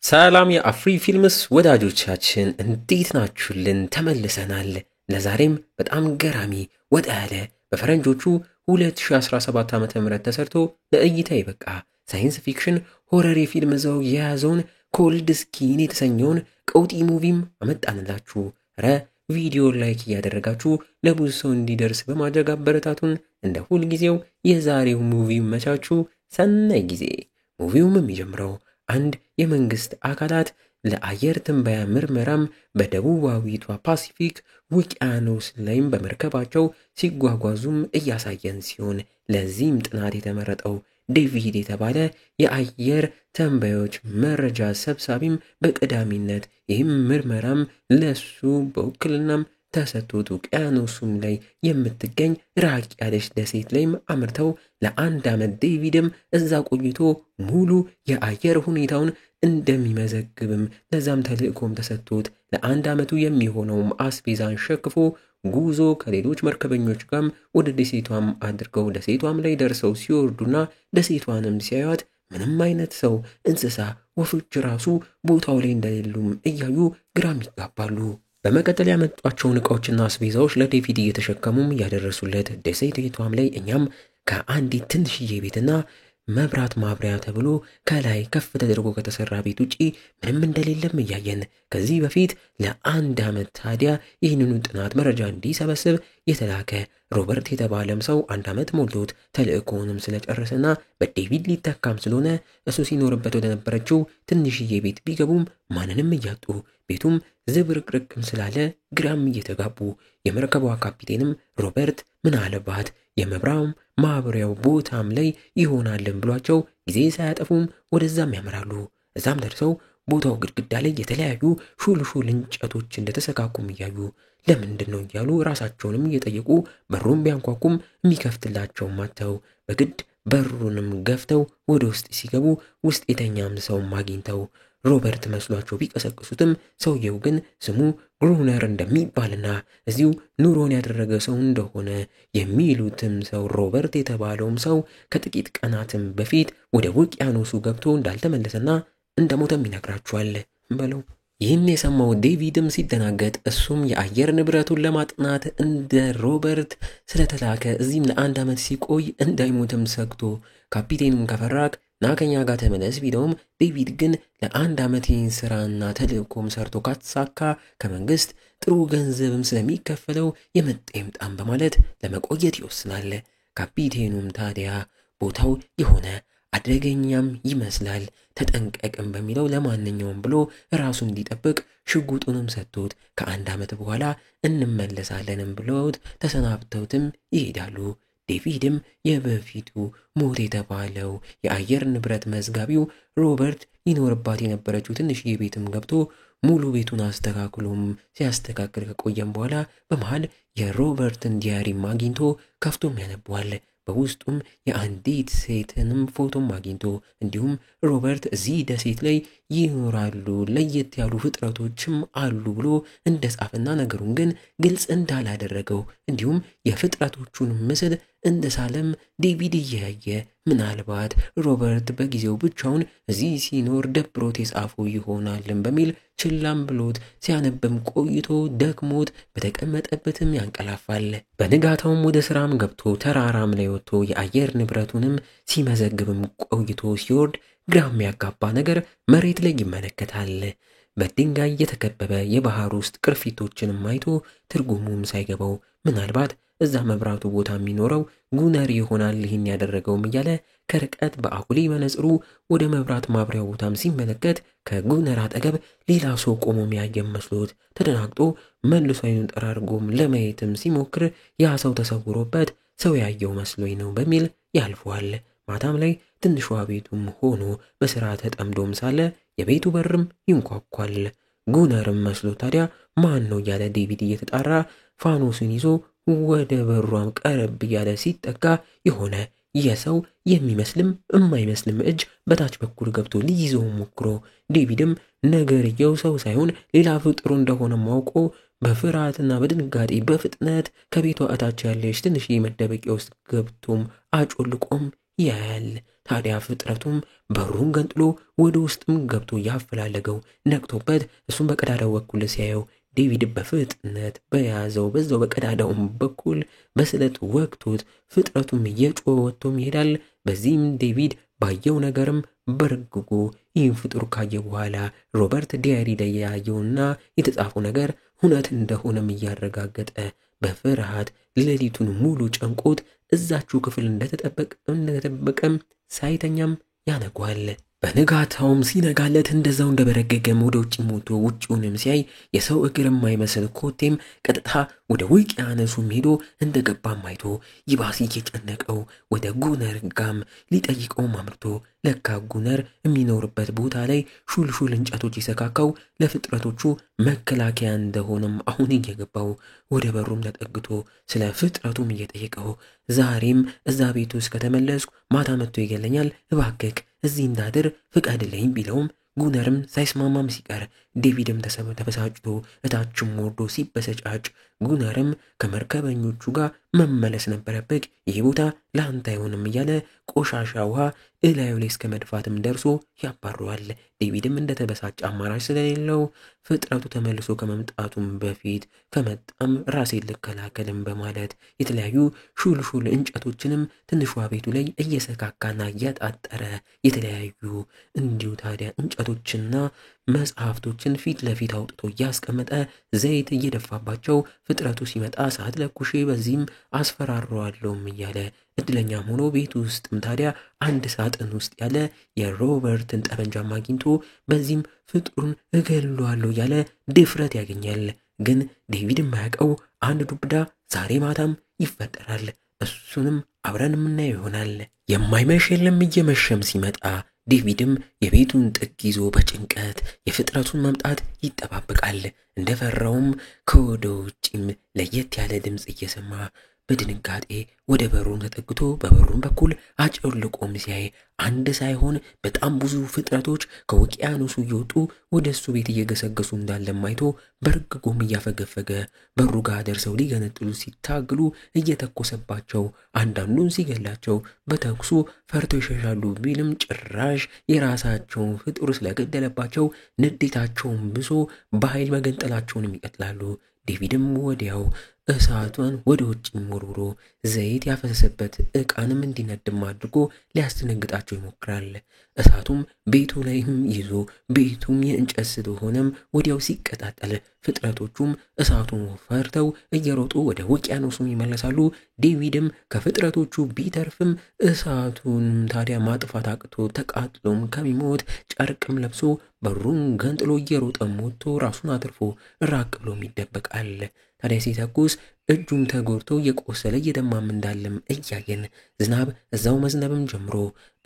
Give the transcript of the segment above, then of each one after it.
ሰላም የአፍሪ ፊልምስ ወዳጆቻችን እንዴት ናችሁልን? ተመልሰናል። ለዛሬም በጣም ገራሚ ወጣ ያለ በፈረንጆቹ 2017 ዓ.ም ተሰርቶ ለእይታ የበቃ ሳይንስ ፊክሽን ሆረር የፊልም ዘውግ የያዘውን ኮልድ ስኪን የተሰኘውን ቀውጢ ሙቪም አመጣንላችሁ። ቪዲዮ ላይክ እያደረጋችሁ ለብዙ ሰው እንዲደርስ በማድረግ አበረታቱን። እንደ ሁል ጊዜው የዛሬው ሙቪ መቻችሁ ሰናይ ጊዜ። ሙቪውም የሚጀምረው አንድ የመንግስት አካላት ለአየር ትንበያ ምርመራም በደቡባዊቷ ፓሲፊክ ውቅያኖስ ላይም በመርከባቸው ሲጓጓዙም እያሳየን ሲሆን ለዚህም ጥናት የተመረጠው ዴቪድ የተባለ የአየር ተንባዮች መረጃ ሰብሳቢም በቀዳሚነት ይህም ምርመራም ለሱ በውክልናም ተሰጥቶት ውቅያኖሱም ላይ የምትገኝ ራቅ ያለች ደሴት ላይም አምርተው ለአንድ ዓመት ዴቪድም እዛ ቆይቶ ሙሉ የአየር ሁኔታውን እንደሚመዘግብም ለዛም ተልእኮም ተሰጥቶት ለአንድ ዓመቱ የሚሆነውም አስቤዛን ሸክፎ ጉዞ ከሌሎች መርከበኞች ጋርም ወደ ደሴቷም አድርገው ደሴቷም ላይ ደርሰው ሲወርዱና ደሴቷንም ሲያዩት ምንም አይነት ሰው፣ እንስሳ፣ ወፎች ራሱ ቦታው ላይ እንደሌሉም እያዩ ግራም ይጋባሉ። በመቀጠል ያመጧቸውን ዕቃዎችና አስቤዛዎች ለዴቪድ እየተሸከሙም ያደረሱለት ደሴቷም ላይ እኛም ከአንዲት ትንሽዬ ቤትና መብራት ማብሪያ ተብሎ ከላይ ከፍ ተደርጎ ከተሰራ ቤት ውጪ ምንም እንደሌለም እያየን ከዚህ በፊት ለአንድ ዓመት ታዲያ ይህንኑ ጥናት መረጃ እንዲሰበስብ የተላከ ሮበርት የተባለም ሰው አንድ ዓመት ሞልቶት ተልእኮውንም ስለጨረሰና በዴቪድ ሊተካም ስለሆነ እሱ ሲኖርበት ወደ ነበረችው ትንሽዬ ቤት ቢገቡም ማንንም እያጡ ቤቱም ዝብርቅርቅም ስላለ ግራም እየተጋቡ የመርከቧ ካፒቴንም ሮበርት ምናልባት የመብራም ማብሪያው ቦታም ላይ ይሆናልን ብሏቸው ጊዜ ሳያጠፉም ወደዛም ያመራሉ። እዛም ደርሰው ቦታው ግድግዳ ላይ የተለያዩ ሹል እንጨቶች እንደተሰካኩም እያዩ ለምንድን ነው እያሉ ራሳቸውንም እየጠየቁ በሩን ቢያንኳኩም የሚከፍትላቸው ማተው በግድ በሩንም ገፍተው ወደ ውስጥ ሲገቡ ውስጥ የተኛም ሰውም አግኝተው ሮበርት መስሏቸው ቢቀሰቅሱትም ሰውየው ግን ስሙ ግሩነር እንደሚባልና እዚሁ ኑሮን ያደረገ ሰው እንደሆነ የሚሉትም ሰው ሮበርት የተባለውም ሰው ከጥቂት ቀናትም በፊት ወደ ውቅያኖሱ ገብቶ እንዳልተመለሰና እንደሞተም ይነግራቸዋል በለው። ይህን የሰማው ዴቪድም ሲደናገጥ እሱም የአየር ንብረቱን ለማጥናት እንደ ሮበርት ስለተላከ እዚህም ለአንድ ዓመት ሲቆይ እንዳይሞትም ሰግቶ ካፒቴኑም ከፈራክ ናከኛ ጋር ተመለስ ቢለውም ዴቪድ ግን ለአንድ ዓመት ይህን ስራና ተልእኮም ሰርቶ ካተሳካ ከመንግስት ጥሩ ገንዘብም ስለሚከፈለው የመጣ ይምጣም በማለት ለመቆየት ይወስናል። ካፒቴኑም ታዲያ ቦታው የሆነ አደገኛም ይመስላል ተጠንቀቅም በሚለው ለማንኛውም ብሎ ራሱ እንዲጠብቅ ሽጉጡንም ሰጥቶት ከአንድ ዓመት በኋላ እንመለሳለንም ብለውት ተሰናብተውትም ይሄዳሉ። ዴቪድም የበፊቱ ሞት የተባለው የአየር ንብረት መዝጋቢው ሮበርት ይኖርባት የነበረችው ትንሽዬ ቤትም ገብቶ ሙሉ ቤቱን አስተካክሎም ሲያስተካክል ከቆየም በኋላ በመሃል የሮበርትን ዲያሪም አግኝቶ ከፍቶም ያነቧል። በውስጡም የአንዲት ሴትንም ፎቶም አግኝቶ እንዲሁም ሮበርት እዚህ ደሴት ላይ ይኖራሉ ለየት ያሉ ፍጥረቶችም አሉ ብሎ እንደጻፈና ነገሩን ግን ግልጽ እንዳላደረገው እንዲሁም የፍጥረቶቹን ምስል እንደሳለም ዴቪድ እያየ ምናልባት ሮበርት በጊዜው ብቻውን እዚህ ሲኖር ደብሮት የጻፈው ይሆናልን በሚል ችላም ብሎት ሲያነብም ቆይቶ ደክሞት በተቀመጠበትም ያንቀላፋል። በንጋታውም ወደ ስራም ገብቶ ተራራም ላይ ወጥቶ የአየር ንብረቱንም ሲመዘግብም ቆይቶ ሲወርድ ግራ የሚያጋባ ነገር መሬት ላይ ይመለከታል። በድንጋይ የተከበበ የባህር ውስጥ ቅርፊቶችንም አይቶ ትርጉሙም ሳይገባው ምናልባት እዛ መብራቱ ቦታ የሚኖረው ጉነር ይሆናል ይህን ያደረገውም እያለ ከርቀት በአጉሊ መነጽሩ ወደ መብራት ማብሪያው ቦታም ሲመለከት ከጉነር አጠገብ ሌላ ሰው ቆሞ የሚያየም መስሎት ተደናግጦ መልሶ አይኑን ጠራርጎም ለማየትም ሲሞክር ያ ሰው ተሰውሮበት ሰው ያየው መስሎኝ ነው በሚል ያልፈዋል። ማታም ላይ ትንሿ ቤቱም ሆኖ በስራ ተጠምዶም ሳለ የቤቱ በርም ይንኳኳል። ጉነርም መስሎ ታዲያ ማን ነው እያለ ዴቪድ እየተጣራ ፋኖስን ይዞ ወደ በሯም ቀረብ እያለ ሲጠጋ የሆነ የሰው የሚመስልም የማይመስልም እጅ በታች በኩል ገብቶ ሊይዘው ሞክሮ ዴቪድም ነገርየው ሰው ሳይሆን ሌላ ፍጥሩ እንደሆነ ማውቆ በፍርሃትና በድንጋጤ በፍጥነት ከቤቷ እታች ያለች ትንሽ መደበቂያ ውስጥ ገብቶም አጮልቆም ያያል። ታዲያ ፍጥረቱም በሩን ገንጥሎ ወደ ውስጥም ገብቶ ያፈላለገው ነቅቶበት እሱም በቀዳዳው በኩል ሲያየው ዴቪድ በፍጥነት በያዘው በዛው በቀዳዳውም በኩል በስለት ወቅቶት ፍጥረቱም እየጮኸ ወጥቶም ይሄዳል። በዚህም ዴቪድ ባየው ነገርም በርግጎ ይህን ፍጡር ካየ በኋላ ሮበርት ዲያሪ ላይ ያየውና የተጻፈው ነገር እውነት እንደሆነም እያረጋገጠ በፍርሃት ሌሊቱን ሙሉ ጨንቆት እዛችሁ ክፍል እንደተጠበቀም ሳይተኛም ያነጓል። በንጋታውም ሲነጋለት እንደዛው እንደበረገገም ወደ ውጭ ሞቶ ውጭውንም ሲያይ የሰው እግር የማይመስል ኮቴም ቀጥታ ወደ ውቅያኖሱም ሄዶ እንደገባም አይቶ ይባስ እየጨነቀው ወደ ጉነር ጋም ሊጠይቀውም አምርቶ ለካ ጉነር የሚኖርበት ቦታ ላይ ሹልሹል እንጨቶች ይሰካካው ለፍጥረቶቹ መከላከያ እንደሆነም አሁን እየገባው ወደ በሩም ተጠግቶ ስለ ፍጥረቱም እየጠየቀው ዛሬም እዛ ቤት ውስጥ ከተመለስኩ ማታ መጥቶ ይገለኛል፣ እባክህ እዚህ እንዳድር ፍቀድልኝ ቢለውም ጉነርም ሳይስማማም ሲቀር ዴቪድም ተበሳጭቶ እታችም ወርዶ ሲበሰጫጭ ጉነርም ከመርከበኞቹ ጋር መመለስ ነበረበት፣ ይህ ቦታ ለአንተ አይሆንም እያለ ቆሻሻ ውሃ እላዩ ላይ እስከ መድፋትም ደርሶ ያባረዋል። ዴቪድም እንደተበሳጨ አማራጭ ስለሌለው ፍጥረቱ ተመልሶ ከመምጣቱም በፊት ከመጣም ራሴን ልከላከልም በማለት የተለያዩ ሹልሹል እንጨቶችንም ትንሿ ቤቱ ላይ እየሰካካና እያጣጠረ የተለያዩ እንዲሁ ታዲያ እንጨቶችና መጽሐፍቶችን ፊት ለፊት አውጥቶ እያስቀመጠ ዘይት እየደፋባቸው ፍጥረቱ ሲመጣ ሰዓት ለኩሼ በዚህም አስፈራረዋለሁም እያለ እድለኛም ሆኖ ቤቱ ውስጥም ታዲያ አንድ ሳጥን ውስጥ ያለ የሮበርትን ጠበንጃም አግኝቶ በዚህም ፍጡሩን እገለዋለሁ እያለ ድፍረት ያገኛል። ግን ዴቪድ የማያውቀው አንድ ዱብዳ ዛሬ ማታም ይፈጠራል። እሱንም አብረን የምናየው ይሆናል። የማይመሽ የለም። እየመሸም ሲመጣ ዴቪድም የቤቱን ጥግ ይዞ በጭንቀት የፍጥረቱን መምጣት ይጠባበቃል። እንደፈራውም ከወደ ውጭም ለየት ያለ ድምፅ እየሰማ በድንጋጤ ወደ በሩን ተጠግቶ በበሩን በኩል አጨልቆም ሲያይ አንድ ሳይሆን በጣም ብዙ ፍጥረቶች ከውቅያኖሱ እየወጡ ወደ እሱ ቤት እየገሰገሱ እንዳለም አይቶ በርግጎም እያፈገፈገ በሩ ጋር ደርሰው ሊገነጥሉ ሲታግሉ እየተኮሰባቸው አንዳንዱን ሲገላቸው በተኩሱ ፈርተው ይሸሻሉ ቢልም ጭራሽ የራሳቸውን ፍጡር ስለገደለባቸው ንዴታቸውን ብሶ በኃይል መገንጠላቸውንም ይቀጥላሉ። ዴቪድም ወዲያው እሳቱን ወደ ውጭ ወርውሮ ዘይት ያፈሰሰበት ዕቃንም እንዲነድም አድርጎ ሊያስደነግጣቸው ይሞክራል። እሳቱም ቤቱ ላይም ይዞ ቤቱም የእንጨት ስለሆነም ወዲያው ሲቀጣጠል ፍጥረቶቹም እሳቱን ፈርተው እየሮጡ ወደ ውቅያኖሱም ይመለሳሉ። ዴቪድም ከፍጥረቶቹ ቢተርፍም እሳቱን ታዲያ ማጥፋት አቅቶ ተቃጥሎም ከሚሞት ጨርቅም ለብሶ በሩን ገንጥሎ እየሮጠም ወጥቶ ራሱን አትርፎ ራቅ ብሎም ይደበቃል። ታዲያ ሲተኩስ እጁም ተጎድቶ የቆሰለ እየደማም እንዳለም እያየን ዝናብ እዛው መዝነብም ጀምሮ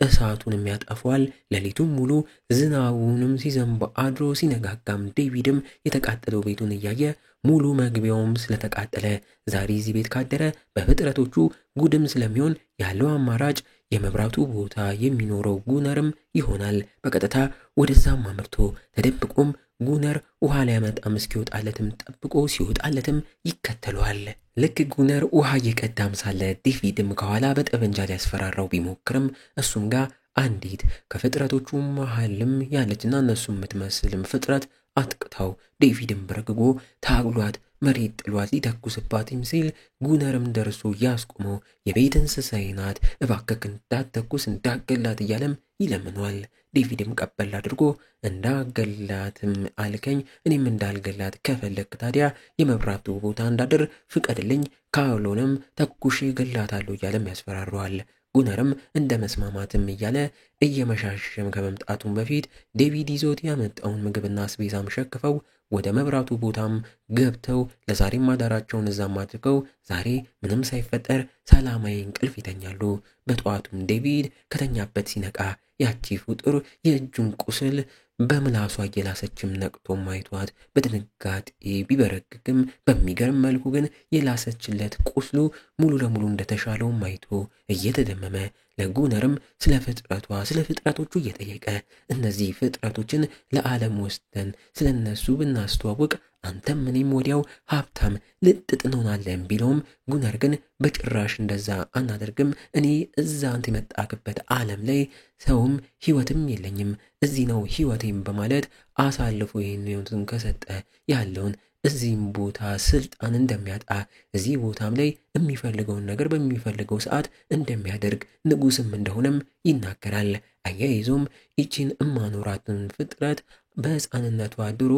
እሳቱንም ያጠፋዋል። ሌሊቱም ሙሉ ዝናቡንም ሲዘንብ አድሮ ሲነጋጋም ዴቪድም የተቃጠለው ቤቱን እያየ ሙሉ መግቢያውም ስለተቃጠለ ዛሬ እዚህ ቤት ካደረ በፍጥረቶቹ ጉድም ስለሚሆን ያለው አማራጭ የመብራቱ ቦታ የሚኖረው ጉነርም ይሆናል። በቀጥታ ወደዛም አምርቶ ተደብቆም ጉነር ውሃ ሊያመጣም እስኪወጣለትም ጠብቆ ሲወጣለትም ይከተለዋል። ልክ ጉነር ውሃ እየቀዳም ሳለ ዴቪድም ከኋላ በጠበንጃ ሊያስፈራራው ቢሞክርም እሱም ጋር አንዲት ከፍጥረቶቹ መሃልም ያለችና እነሱ የምትመስልም ፍጥረት አጥቅታው ዴቪድም በረግጎ ታግሏት መሬት ጥሏት ሊተኩስባትም ሲል ጉነርም ደርሶ ያስቆመው የቤት እንስሳዬ ናት፣ እባክህ እንዳትተኩስ እንዳገላት እያለም ይለምኗል። ዴቪድም ቀበል አድርጎ እንዳገላትም አልከኝ፣ እኔም እንዳልገላት ከፈለክ ታዲያ የመብራቱ ቦታ እንዳድር ፍቀድልኝ፣ ካልሆነም ተኩሼ ገላታለሁ እያለም ያስፈራረዋል። ጉነርም እንደ መስማማትም እያለ እየመሻሸም ከመምጣቱም በፊት ዴቪድ ይዞት ያመጣውን ምግብና አስቤዛም ሸክፈው ወደ መብራቱ ቦታም ገብተው ለዛሬም ማዳራቸውን እዛም አድርገው ዛሬ ምንም ሳይፈጠር ሰላማዊ እንቅልፍ ይተኛሉ። በጠዋቱም ዴቪድ ከተኛበት ሲነቃ ያቺ ፍጡር የእጁን ቁስል በምላሷ እየላሰችም ነቅቶም አይቷት በድንጋጤ ቢበረግግም በሚገርም መልኩ ግን የላሰችለት ቁስሉ ሙሉ ለሙሉ እንደተሻለውም አይቶ እየተደመመ ለጉነርም ስለ ፍጥረቶቹ እየጠየቀ እነዚህ ፍጥረቶችን ለዓለም ወስደን ስለነሱ ብናስተዋውቅ አንተም እኔም ወዲያው ሀብታም ልጥጥ እንሆናለን ቢለውም ጉነር ግን በጭራሽ እንደዛ አናደርግም፣ እኔ እዛ አንተ የመጣክበት ዓለም ላይ ሰውም ህይወትም የለኝም፣ እዚህ ነው ህይወቴም በማለት አሳልፎ ይህን ከሰጠ ያለውን እዚህም ቦታ ስልጣን እንደሚያጣ እዚህ ቦታም ላይ የሚፈልገውን ነገር በሚፈልገው ሰዓት እንደሚያደርግ ንጉስም እንደሆነም ይናገራል። አያይዞም ይቺን እማኖራትን ፍጥረት በሕፃንነቷ ድሮ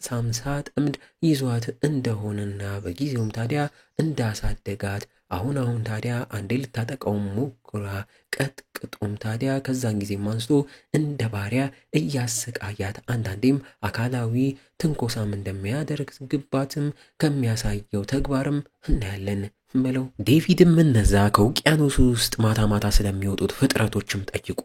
ሳምሳ ጥምድ ይዟት እንደሆነና በጊዜውም ታዲያ እንዳሳደጋት አሁን ታዲያ አንዴ ልታጠቃውም ሞክራ ቀጥቅጦም ታዲያ ከዛን ጊዜ አንስቶ እንደ ባሪያ እያሰቃያት አንዳንዴም አካላዊ ትንኮሳም እንደሚያደርግ ግባትም ከሚያሳየው ተግባርም እናያለን ብለው ዴቪድም እነዛ ከውቅያኖስ ውስጥ ማታ ማታ ስለሚወጡት ፍጥረቶችም ጠይቆ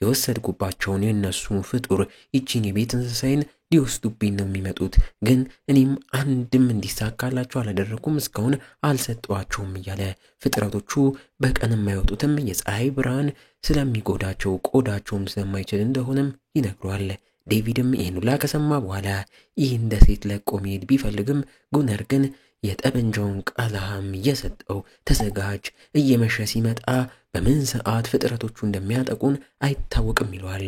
የወሰድኩባቸውን የነሱ ፍጡር ይቺን የቤት እንስሳይን ሊወስዱብኝ ነው የሚመጡት፣ ግን እኔም አንድም እንዲሳካላቸው አላደረኩም፣ እስካሁን አልሰጠዋቸውም እያለ ፍጥረቶቹ በቀን የማይወጡትም የፀሐይ ብርሃን ስለሚጎዳቸው ቆዳቸውም ስለማይችል እንደሆነም ይነግሯል። ዴቪድም ይህን ሁላ ከሰማ በኋላ ይህ እንደ ሴት ለቆ መሄድ ቢፈልግም ጉነር ግን የጠበንጃውን ቀለሃም እየሰጠው ተዘጋጅ፣ እየመሸ ሲመጣ በምን ሰዓት ፍጥረቶቹ እንደሚያጠቁን አይታወቅም ይለዋል።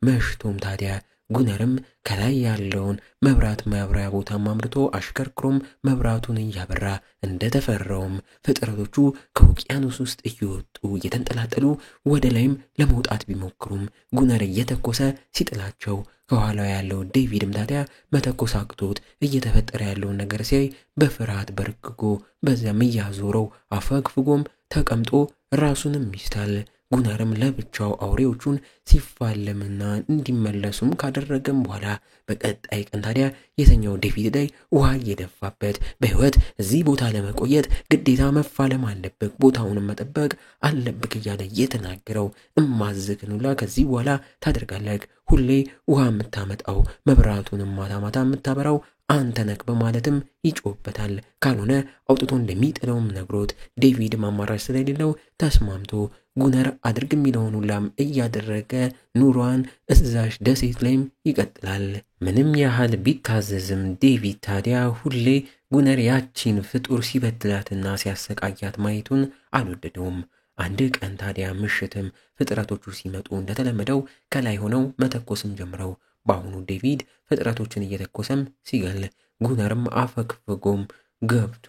መሽቶም ታዲያ ጉነርም ከላይ ያለውን መብራት ማብሪያ ቦታ አምርቶ አሽከርክሮም መብራቱን እያበራ እንደተፈራውም ፍጥረቶቹ ከውቅያኖስ ውስጥ እየወጡ እየተንጠላጠሉ ወደ ላይም ለመውጣት ቢሞክሩም ጉነር እየተኮሰ ሲጥላቸው ከኋላው ያለው ዴቪድም ታዲያ መተኮስ አቅቶት እየተፈጠረ ያለውን ነገር ሲያይ በፍርሃት በርግጎ በዚያም እያዞረው አፈግፍጎም ተቀምጦ ራሱንም ይስታል። ጉነርም ለብቻው አውሬዎቹን ሲፋለምና እንዲመለሱም ካደረገም በኋላ በቀጣይ ቀን ታዲያ የተኛው ዴቪድ ላይ ውሃ እየደፋበት በህይወት እዚህ ቦታ ለመቆየት ግዴታ መፋለም አለብክ፣ ቦታውንም መጠበቅ አለብክ እያለ እየተናገረው እማዝክኑላ ከዚህ በኋላ ታደርጋለህ፣ ሁሌ ውሃ የምታመጣው መብራቱንም ማታ ማታ የምታበራው አንተ ነክ በማለትም ይጮህበታል። ካልሆነ አውጥቶ እንደሚጥለውም ነግሮት ዴቪድ ማማራጭ ስለሌለው ተስማምቶ ጉነር አድርግ የሚለውን ሁላም እያደረገ ኑሯን እዛሽ ደሴት ላይም ይቀጥላል። ምንም ያህል ቢታዘዝም ዴቪድ ታዲያ ሁሌ ጉነር ያቺን ፍጡር ሲበድላትና ሲያሰቃያት ማየቱን አልወደደውም። አንድ ቀን ታዲያ ምሽትም ፍጥረቶቹ ሲመጡ እንደተለመደው ከላይ ሆነው መተኮስም ጀምረው በአሁኑ ዴቪድ ፍጥረቶችን እየተኮሰም ሲገል ጉነርም አፈግፍጎም ገብቶ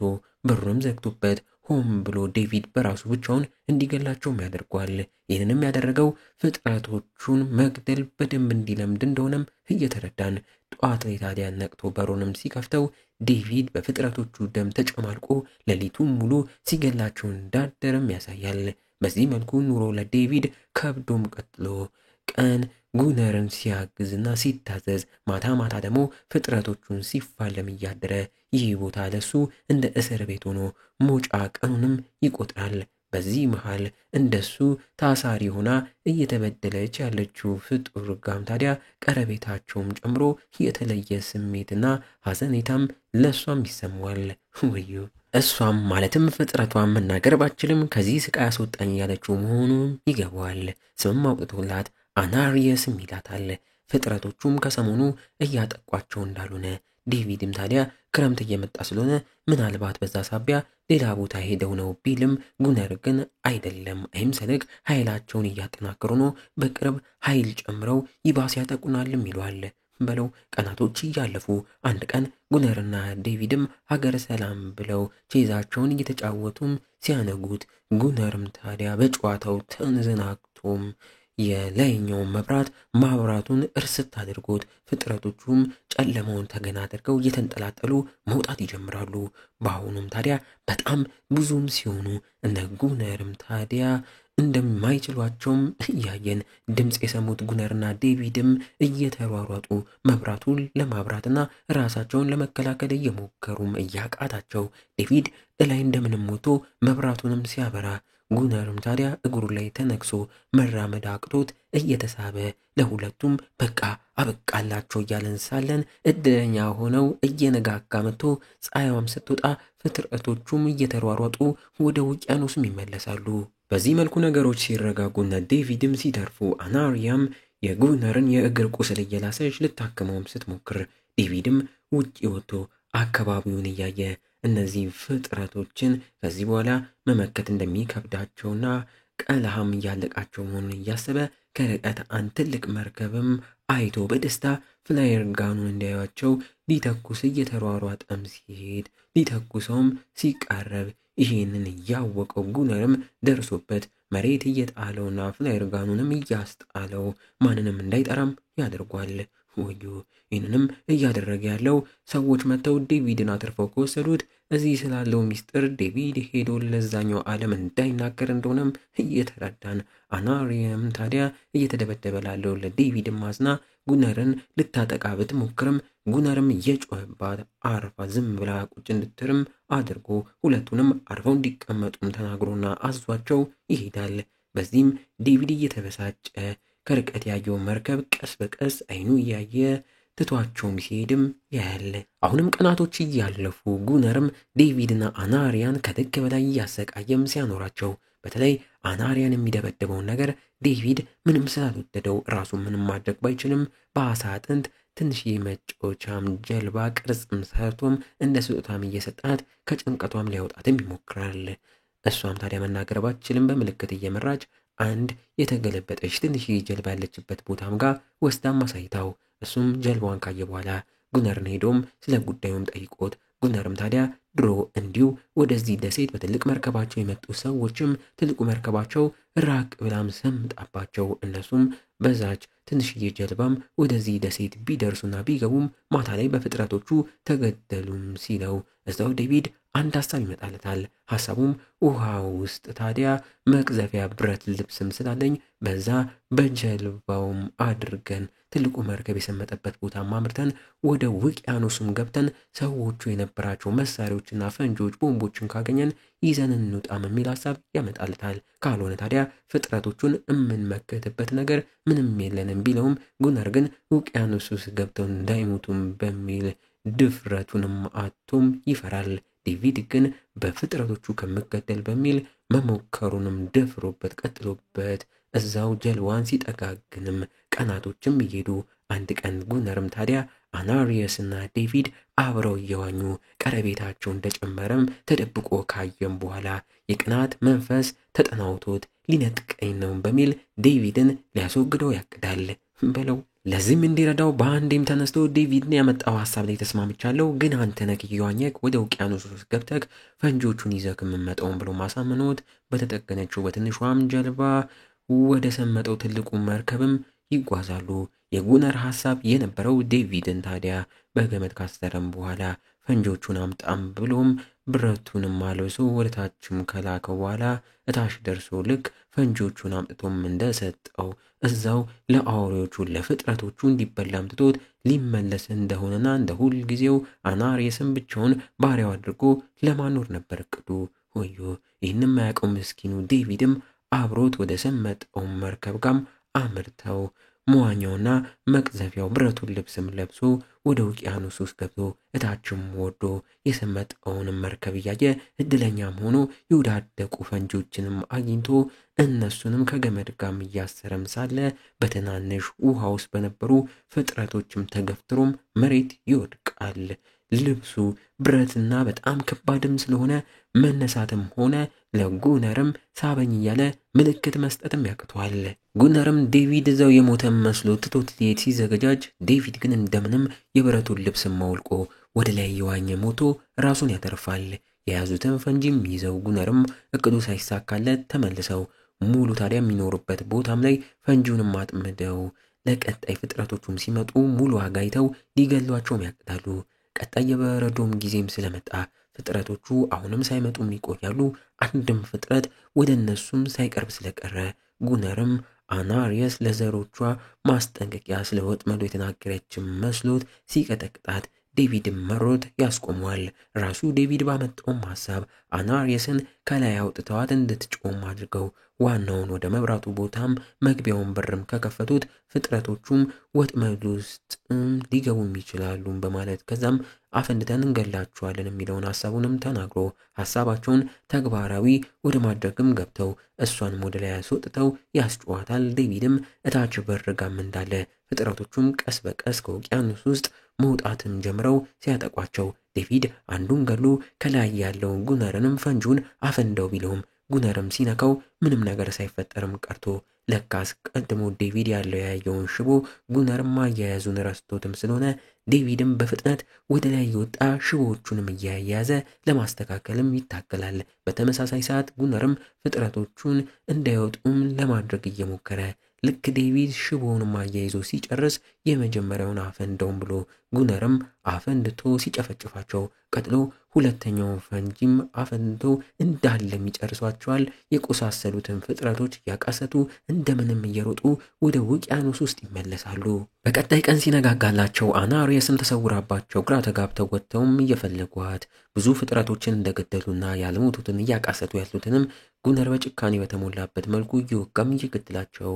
በሩንም ዘግቶበት ሆም ብሎ ዴቪድ በራሱ ብቻውን እንዲገላቸውም ያደርጓል። ይህንንም ያደረገው ፍጥረቶቹን መግደል በደንብ እንዲለምድ እንደሆነም እየተረዳን ጠዋት ላይ ታዲያ ነቅቶ በሩንም ሲከፍተው ዴቪድ በፍጥረቶቹ ደም ተጨማልቆ ሌሊቱን ሙሉ ሲገላቸው እንዳደረም ያሳያል። በዚህ መልኩ ኑሮ ለዴቪድ ከብዶም ቀጥሎ ቀን ጉነርን ሲያግዝና ሲታዘዝ ማታ ማታ ደግሞ ፍጥረቶቹን ሲፋለም እያደረ ይህ ቦታ ለሱ እንደ እስር ቤት ሆኖ ሞጫ ቀኑንም ይቆጥራል። በዚህ መሃል እንደሱ ታሳሪ ሆና እየተበደለች ያለችው ፍጡር ጋም ታዲያ ቀረቤታቸውም ጨምሮ የተለየ ስሜትና ሐዘኔታም ለሷም ይሰማዋል። ወዩ እሷም ማለትም ፍጥረቷን መናገር ባችልም ከዚህ ስቃይ አስወጣኝ ያለችው መሆኑን ይገባዋል። ስምም አውጥቶላት አናሪየስም ይላታል። ፍጥረቶቹም ከሰሞኑ እያጠቋቸው እንዳልሆነ ዴቪድም ታዲያ ክረምት እየመጣ ስለሆነ ምናልባት በዛ ሳቢያ ሌላ ቦታ ሄደው ነው ቢልም ጉነር ግን አይደለም አይምሰልክ፣ ኃይላቸውን እያጠናከሩ ነው፣ በቅርብ ኃይል ጨምረው ይባስ ያጠቁናልም ይሏል። በለው ቀናቶች እያለፉ አንድ ቀን ጉነርና ዴቪድም ሀገር ሰላም ብለው ቼዛቸውን እየተጫወቱም ሲያነጉት ጉነርም ታዲያ በጨዋታው ተንዘናግቶም የላይኛውን መብራት ማብራቱን እርስት አድርጎት ፍጥረቶቹም ጨለማውን ተገና አድርገው እየተንጠላጠሉ መውጣት ይጀምራሉ። በአሁኑም ታዲያ በጣም ብዙም ሲሆኑ እነ ጉነርም ታዲያ እንደማይችሏቸውም እያየን ድምፅ የሰሙት ጉነርና ዴቪድም እየተሯሯጡ መብራቱን ለማብራትና ራሳቸውን ለመከላከል እየሞከሩም እያቃታቸው ዴቪድ እላይ እንደምንም ሞቶ መብራቱንም ሲያበራ ጉነርም ታዲያ እግሩ ላይ ተነክሶ መራመድ አቅቶት እየተሳበ ለሁለቱም በቃ አበቃላቸው እያለን ሳለን እድለኛ ሆነው እየነጋጋ መጥቶ ፀሐይዋም ስትወጣ ፍጥረቶቹም እየተሯሯጡ ወደ ውቅያኖስም ይመለሳሉ። በዚህ መልኩ ነገሮች ሲረጋጉና ዴቪድም ሲተርፉ አናሪያም የጉነርን የእግር ቁስል እየላሰች ልታክመውም ስትሞክር ዴቪድም ውጪ ወጥቶ አካባቢውን እያየ እነዚህ ፍጥረቶችን ከዚህ በኋላ መመከት እንደሚከብዳቸውና ቀለሃም እያለቃቸው መሆኑን እያሰበ ከርቀት አንድ ትልቅ መርከብም አይቶ በደስታ ፍላየር ጋኑን እንዲያዩቸው ሊተኩስ እየተሯሯጠም ሲሄድ ሊተኩሰውም ሲቃረብ ይሄንን እያወቀው ጉነርም ደርሶበት መሬት እየጣለውና ፍላየር ጋኑንም እያስጣለው ማንንም እንዳይጠራም ያደርጓል። ወዮ ይህንንም እያደረገ ያለው ሰዎች መጥተው ዴቪድን አትርፈው ከወሰዱት እዚህ ስላለው ሚስጥር ዴቪድ ሄዶ ለዛኛው ዓለም እንዳይናገር እንደሆነም እየተረዳን አናሪያም ታዲያ እየተደበደበ ላለው ለዴቪድ ማዝና ጉነርን ልታጠቃ ብትሞክርም ጉነርም እየጮህባት አርፋ ዝም ብላ ቁጭ እንድትርም አድርጎ ሁለቱንም አርፈው እንዲቀመጡም ተናግሮና አዟቸው ይሄዳል። በዚህም ዴቪድ እየተበሳጨ ከርቀት ያየው መርከብ ቀስ በቀስ አይኑ እያየ ትቷቸውም ሲሄድም ያያል። አሁንም ቀናቶች እያለፉ ጉነርም ዴቪድና አናሪያን ከልክ በላይ እያሰቃየም ሲያኖራቸው በተለይ አናሪያን የሚደበደበውን ነገር ዴቪድ ምንም ስላልወደደው ራሱን ምንም ማድረግ ባይችልም በአሳ አጥንት ትንሽዬ መጫወቻም ጀልባ ቅርጽም ሰርቶም እንደ ስጦታም እየሰጣት ከጭንቀቷም ሊያወጣትም ይሞክራል። እሷም ታዲያ መናገር ባትችልም በምልክት እየመራች አንድ የተገለበጠች ትንሽዬ ጀልባ ያለችበት ቦታም ጋር ወስዳም አሳይታው እሱም ጀልባዋን ካየ በኋላ ጉነርን ሄዶም ስለ ጉዳዩም ጠይቆት ጉነርም ታዲያ ድሮ እንዲሁ ወደዚህ ደሴት በትልቅ መርከባቸው የመጡ ሰዎችም ትልቁ መርከባቸው ራቅ ብላም ሰምጣባቸው እነሱም በዛች ትንሽዬ ጀልባም ወደዚህ ደሴት ቢደርሱና ቢገቡም ማታ ላይ በፍጥረቶቹ ተገደሉም ሲለው እዛው ዴቪድ አንድ ሐሳብ ይመጣለታል። ሐሳቡም ውሃ ውስጥ ታዲያ መቅዘፊያ ብረት ልብስም ስላለኝ በዛ በጀልባውም አድርገን ትልቁ መርከብ የሰመጠበት ቦታ ማምርተን ወደ ውቅያኖስም ገብተን ሰዎቹ የነበራቸው መሳሪያዎችና ፈንጆች ቦምቦችን ካገኘን ይዘን እንውጣም የሚል ሐሳብ ያመጣልታል። ካልሆነ ታዲያ ፍጥረቶቹን የምንመከትበት ነገር ምንም የለንም ቢለውም ጉነር ግን ውቅያኖስ ውስጥ ገብተው እንዳይሞቱም በሚል ድፍረቱንም አቶም ይፈራል። ዴቪድ ግን በፍጥረቶቹ ከመገደል በሚል መሞከሩንም ደፍሮበት ቀጥሎበት እዛው ጀልዋን ሲጠጋግንም ቀናቶችም እየሄዱ አንድ ቀን ጉነርም ታዲያ አናሪየስና ዴቪድ አብረው እየዋኙ ቀረቤታቸው እንደጨመረም ተደብቆ ካየም በኋላ የቅናት መንፈስ ተጠናውቶት ሊነጥቀኝ ነው በሚል ዴቪድን ሊያስወግደው ያቅዳል በለው። ለዚህም እንዲረዳው በአንዴም ተነስቶ ዴቪድን ያመጣው ሐሳብ ላይ ተስማምቻለሁ፣ ግን አንተ ነህ እየዋኘክ ወደ ውቅያኖስ ውስጥ ገብተክ ፈንጆቹን ይዘክ የምመጣውን ብሎ ማሳመኖት በተጠገነችው በትንሿም ጀልባ ወደ ሰመጠው ትልቁ መርከብም ይጓዛሉ። የጉነር ሐሳብ የነበረው ዴቪድን ታዲያ በገመድ ካስተረም በኋላ ፈንጆቹን አምጣም ብሎም ብረቱንም አልብሶ ወደታችም ከላከው በኋላ እታች ደርሶ ልክ ፈንጆቹን አምጥቶም እንደሰጠው እዛው ለአውሬዎቹ ለፍጥረቶቹ እንዲበላም ትቶት ሊመለስ እንደሆነና እንደ ሁል ጊዜው አናሪየስን ብቻውን ባሪያው አድርጎ ለማኖር ነበር እቅዱ። ወዮ ይህንም ማያውቀው ምስኪኑ ዴቪድም አብሮት ወደ ሰመጠው መርከብ ጋም አምርተው መዋኛውና መቅዘፊያው ብረቱን ልብስም ለብሶ ወደ ውቅያኖስ ውስጥ ገብቶ እታችም ወርዶ የሰመጠውን መርከብ እያየ እድለኛም ሆኖ የወዳደቁ ፈንጆችንም አግኝቶ እነሱንም ከገመድ ጋም እያሰረም ሳለ በትናንሽ ውሃ ውስጥ በነበሩ ፍጥረቶችም ተገፍትሮም መሬት ይወድቃል። ልብሱ ብረትና በጣም ከባድም ስለሆነ መነሳትም ሆነ ለጉነርም ሳበኝ እያለ ምልክት መስጠትም ያቅቷል። ጉነርም ዴቪድ እዛው የሞተም መስሎ ትቶት ሊሄድ ሲዘገጃጅ ዴቪድ ግን እንደምንም የብረቱን ልብስም አውልቆ ወደ ላይ የዋኘ ሞቶ ራሱን ያተርፋል። የያዙትን ፈንጂም ይዘው ጉነርም እቅዱ ሳይሳካለት ተመልሰው ሙሉ ታዲያ የሚኖሩበት ቦታም ላይ ፈንጂውንም አጥምደው ለቀጣይ ፍጥረቶቹም ሲመጡ ሙሉ አጋይተው ሊገሏቸውም ያቅዳሉ። ቀጣይ የበረዶም ጊዜም ስለመጣ ፍጥረቶቹ አሁንም ሳይመጡም ይቆያሉ። አንድም ፍጥረት ወደ እነሱም ሳይቀርብ ስለቀረ ጉነርም አናሪየስ ለዘሮቿ ማስጠንቀቂያ ስለ ወጥመዱ የተናገረችም መስሎት ሲቀጠቅጣት ዴቪድም መሮት ያስቆመዋል። ራሱ ዴቪድ ባመጣውም ሐሳብ አናሪየስን ከላይ አውጥተዋት እንድትጮም አድርገው ዋናውን ወደ መብራቱ ቦታም መግቢያውን በርም ከከፈቱት ፍጥረቶቹም ወጥመድ ውስጥ ሊገቡም ይችላሉ በማለት ከዛም አፈንድተን እንገላቸዋለን የሚለውን ሐሳቡንም ተናግሮ ሐሳባቸውን ተግባራዊ ወደ ማድረግም ገብተው እሷንም ወደ ላይ አስወጥተው ያስጨዋታል። ዴቪድም እታች በርጋም እንዳለ ፍጥረቶቹም ቀስ በቀስ ከውቅያኖስ ውስጥ መውጣትም ጀምረው ሲያጠቋቸው ዴቪድ አንዱን ገሎ ከላይ ያለውን ጉነርንም ፈንጁን አፈንደው ቢለውም ጉነርም ሲነካው ምንም ነገር ሳይፈጠርም ቀርቶ ለካስ ቀድሞ ዴቪድ ያለው ያየውን ሽቦ ጉነርም አያያዙን ረስቶትም ስለሆነ ዴቪድም በፍጥነት ወደ ላይ የወጣ ሽቦዎቹንም እያያዘ ለማስተካከልም ይታገላል። በተመሳሳይ ሰዓት ጉነርም ፍጥረቶቹን እንዳይወጡም ለማድረግ እየሞከረ ልክ ዴቪድ ሽቦውንም አያይዞ ሲጨርስ የመጀመሪያውን አፈንደውም ብሎ ጉነርም አፈንድቶ ሲጨፈጭፋቸው ቀጥሎ ሁለተኛውን ፈንጂም አፈንድቶ እንዳለም ይጨርሷቸዋል። የቆሳሰሉትን ፍጥረቶች ያቃሰቱ እንደምንም እየሮጡ ወደ ውቅያኖስ ውስጥ ይመለሳሉ። በቀጣይ ቀን ሲነጋጋላቸው አናሪየስም ተሰውራባቸው ግራ ተጋብተው ወጥተውም እየፈለጓት ብዙ ፍጥረቶችን እንደገደሉና ያልሞቱትን እያቃሰቱ ያሉትንም ጉነር በጭካኔ በተሞላበት መልኩ እየወጋም እየገደላቸው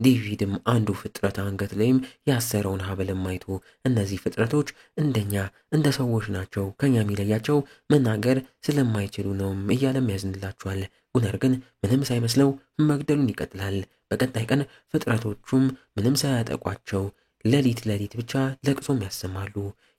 ዴቪድም አንዱ ፍጥረት አንገት ላይም ያሰረውን ሀብልም አይቶ እነዚህ ፍጥረቶች እንደኛ እንደ ሰዎች ናቸው፣ ከኛ የሚለያቸው መናገር ስለማይችሉ ነው እያለም ያዝንላቸዋል። ጉነር ግን ምንም ሳይመስለው መግደሉን ይቀጥላል። በቀጣይ ቀን ፍጥረቶቹም ምንም ሳያጠቋቸው ሌሊት ብቻ ለቅሶም ያሰማሉ።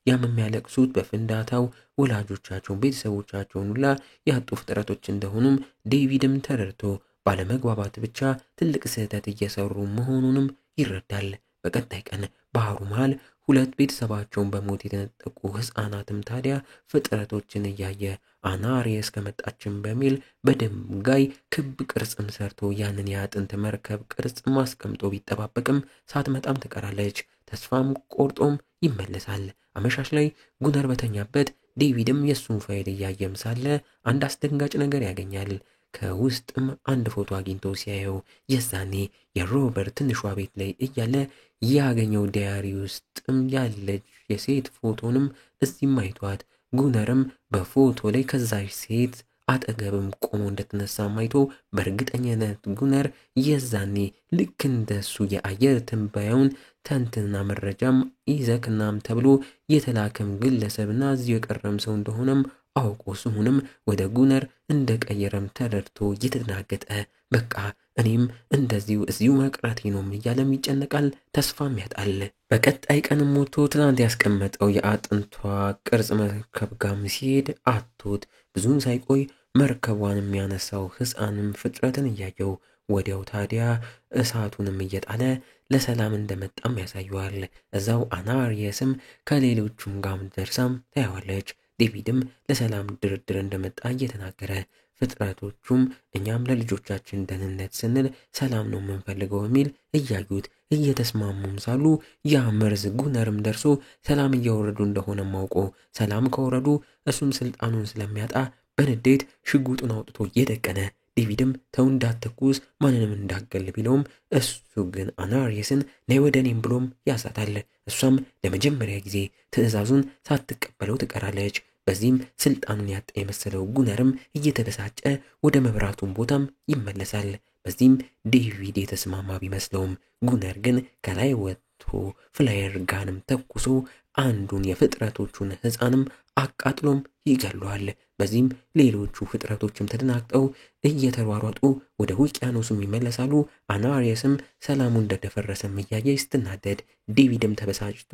ያም የሚያለቅሱት በፍንዳታው ወላጆቻቸውን ቤተሰቦቻቸውን ሁላ ያጡ ፍጥረቶች እንደሆኑም ዴቪድም ተረድቶ ባለመግባባት ብቻ ትልቅ ስህተት እየሰሩ መሆኑንም ይረዳል። በቀጣይ ቀን ባህሩ መሃል ሁለት ቤተሰባቸውን በሞት የተነጠቁ ሕፃናትም ታዲያ ፍጥረቶችን እያየ አናሪየስ ከመጣችን በሚል በድንጋይ ክብ ቅርጽም ሰርቶ ያንን የአጥንት መርከብ ቅርጽም አስቀምጦ ቢጠባበቅም ሳትመጣም ትቀራለች። ተስፋም ቆርጦም ይመለሳል። አመሻሽ ላይ ጉነር በተኛበት ዴቪድም የሱን ፋይል እያየም ሳለ አንድ አስደንጋጭ ነገር ያገኛል። ከውስጥም አንድ ፎቶ አግኝቶ ሲያየው የዛኔ የሮበርት ትንሿ ቤት ላይ እያለ ያገኘው ዳያሪ ውስጥም ያለች የሴት ፎቶንም እዚህም አይቷት ጉነርም በፎቶ ላይ ከዛች ሴት አጠገብም ቆሞ እንደተነሳ ማይቶ በእርግጠኝነት ጉነር የዛኔ ልክ እንደሱ የአየር ትንበያውን ተንትና መረጃም ይዘክናም ተብሎ የተላከም ግለሰብና እዚሁ የቀረም ሰው እንደሆነም አውቆ ስሙንም ወደ ጉነር እንደቀየረም ተረድቶ እየተደናገጠ በቃ እኔም እዚሁ መቅረቴ ነው እያለም ይጨነቃል፣ ተስፋም ያጣል። በቀጣይ ቀንም ሞቶ ትናንት ያስቀመጠው የአጥንቷ ቅርጽ መርከብ ጋም ሲሄድ አቶት ብዙም ሳይቆይ መርከቧን የሚያነሳው ሕፃንም ፍጥረትን እያየው ወዲያው ታዲያ እሳቱንም እየጣለ ለሰላም እንደመጣም ያሳየዋል። እዛው አናሪየስም ከሌሎቹም ጋም ደርሳም ታያዋለች። ዴቪድም ለሰላም ድርድር እንደመጣ እየተናገረ ፍጥረቶቹም እኛም ለልጆቻችን ደህንነት ስንል ሰላም ነው የምንፈልገው በሚል እያዩት እየተስማሙም ሳሉ ያ መርዝ ጉነርም ደርሶ ሰላም እያወረዱ እንደሆነ ማውቆ ሰላም ከወረዱ እሱም ስልጣኑን ስለሚያጣ በንዴት ሽጉጡን አውጥቶ እየደቀነ ዴቪድም ተው እንዳትተኩስ ማንንም እንዳገል ቢለውም እሱ ግን አናሪየስን ነይ ወደ እኔም ብሎም ያሳታል። እሷም ለመጀመሪያ ጊዜ ትዕዛዙን ሳትቀበለው ትቀራለች። በዚህም ስልጣኑን ያጣ የመሰለው ጉነርም እየተበሳጨ ወደ መብራቱን ቦታም ይመለሳል። በዚህም ዴቪድ የተስማማ ቢመስለውም ጉነር ግን ከላይ ወጥቶ ፍላየር ጋንም ተኩሶ አንዱን የፍጥረቶቹን ሕፃንም አቃጥሎም ይገለዋል። በዚህም ሌሎቹ ፍጥረቶችም ተደናግጠው እየተሯሯጡ ወደ ውቅያኖሱም ይመለሳሉ። አናሪየስም ሰላሙ እንደደፈረሰም እያየ ስትናደድ ዴቪድም ተበሳጭቶ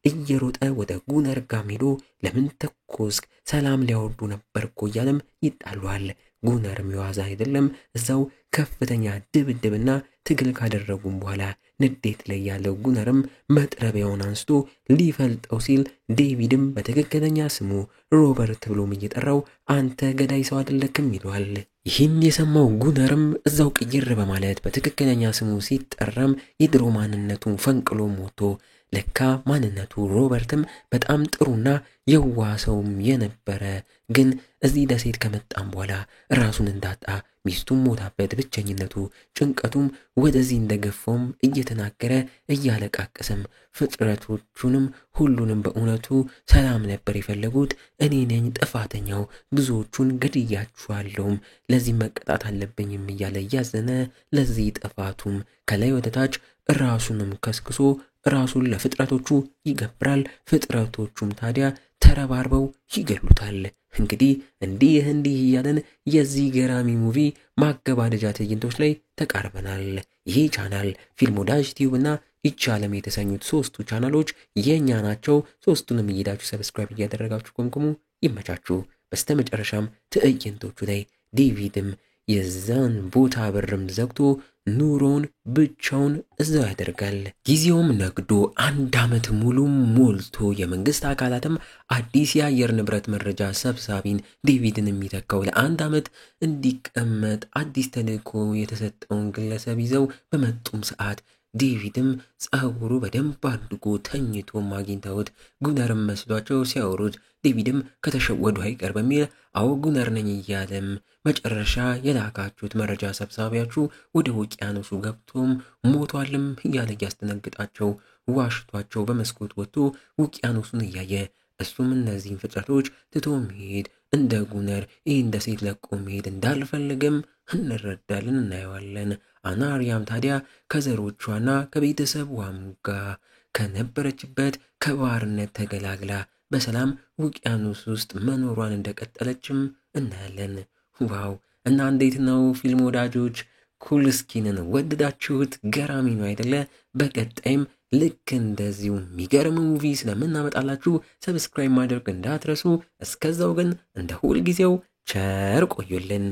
እየሮጠ ወደ ጉነር ጋር ሄዶ ለምን ተኮስክ? ሰላም ሊያወርዱ ነበር እኮ እያለም ይጣሏል። ጉነርም የዋዛ አይደለም። እዛው ከፍተኛ ድብድብና ትግል ካደረጉም በኋላ ንዴት ላይ ያለው ጉነርም መጥረቢያውን አንስቶ ሊፈልጠው ሲል ዴቪድም በትክክለኛ ስሙ ሮበርት ብሎም እየጠራው አንተ ገዳይ ሰው አይደለክም ይለዋል። ይህን የሰማው ጉነርም እዛው ቅይር በማለት በትክክለኛ ስሙ ሲጠራም የድሮ ማንነቱን ፈንቅሎ ሞቶ ለካ ማንነቱ ሮበርትም በጣም ጥሩና የዋ ሰውም የነበረ ግን እዚህ ደሴት ከመጣም በኋላ ራሱን እንዳጣ ሚስቱም ሞታበት ብቸኝነቱ ጭንቀቱም ወደዚህ እንደገፋውም እየተናገረ እያለቃቀሰም ፍጥረቶቹንም ሁሉንም በእውነቱ ሰላም ነበር የፈለጉት፣ እኔ ነኝ ጥፋተኛው፣ ብዙዎቹን ገድያችኋለሁም፣ ለዚህ መቀጣት አለብኝም እያለ እያዘነ ለዚህ ጥፋቱም ከላይ ወደ ታች ራሱንም ከስክሶ ራሱን ለፍጥረቶቹ ይገብራል። ፍጥረቶቹም ታዲያ ተረባርበው ይገሉታል። እንግዲህ እንዲህ እያለን የዚህ ገራሚ ሙቪ ማገባደጃ ትዕይንቶች ላይ ተቃርበናል። ይሄ ቻናል ፊልም ወዳጅ ቲዩብ እና ይቻለም የተሰኙት 3ቱ ቻናሎች የኛ ናቸው። 3ቱንም እየሄዳችሁ ሰብስክራይብ እያደረጋችሁ ቆምቁሙ። ይመቻችሁ። በስተመጨረሻም ትዕይንቶቹ ላይ ዴቪድም የዛን ቦታ በርም ዘግቶ ኑሮውን ብቻውን እዛው ያደርጋል። ጊዜውም ነግዶ 1 ዓመት ሙሉ ሞልቶ የመንግስት አካላትም አዲስ የአየር ንብረት መረጃ ሰብሳቢን ዴቪድን የሚተካው ለ1 ዓመት እንዲቀመጥ አዲስ ተልእኮ የተሰጠውን ግለሰብ ይዘው በመጡም ሰዓት ዴቪድም ጸጉሩ በደንብ አድርጎ ተኝቶ አግኝተውት ጉነርም መስሏቸው ሲያወሩት ዴቪድም ከተሸወዱ አይቀር በሚል አዎ ጉነር ነኝ እያለም መጨረሻ የላካችሁት መረጃ ሰብሳቢያችሁ ወደ ውቅያኖሱ ገብቶም ሞቷልም እያለ ያስደነግጣቸው ዋሽቷቸው በመስኮት ወጥቶ ውቅያኖሱን እያየ እሱም እነዚህን ፍጥረቶች ትቶ መሄድ እንደ ጉነር ይህ እንደ ሴት ለቆ መሄድ እንዳልፈልግም እንረዳለን፣ እናየዋለን። አናሪያም ታዲያ ከዘሮቿና ከቤተሰቧም ጋር ከነበረችበት ከባርነት ተገላግላ በሰላም ውቅያኖስ ውስጥ መኖሯን እንደቀጠለችም እናያለን። ዋው! እና እንዴት ነው ፊልም ወዳጆች? ኩልስኪንን ወደዳችሁት? ገራሚ ነው አይደለ? በቀጣይም ልክ እንደዚሁ የሚገርም ሙቪ ስለምናመጣላችሁ ሰብስክራይብ ማድረግ እንዳትረሱ። እስከዛው ግን እንደ ሁል ጊዜው ቸር ቆዩልን።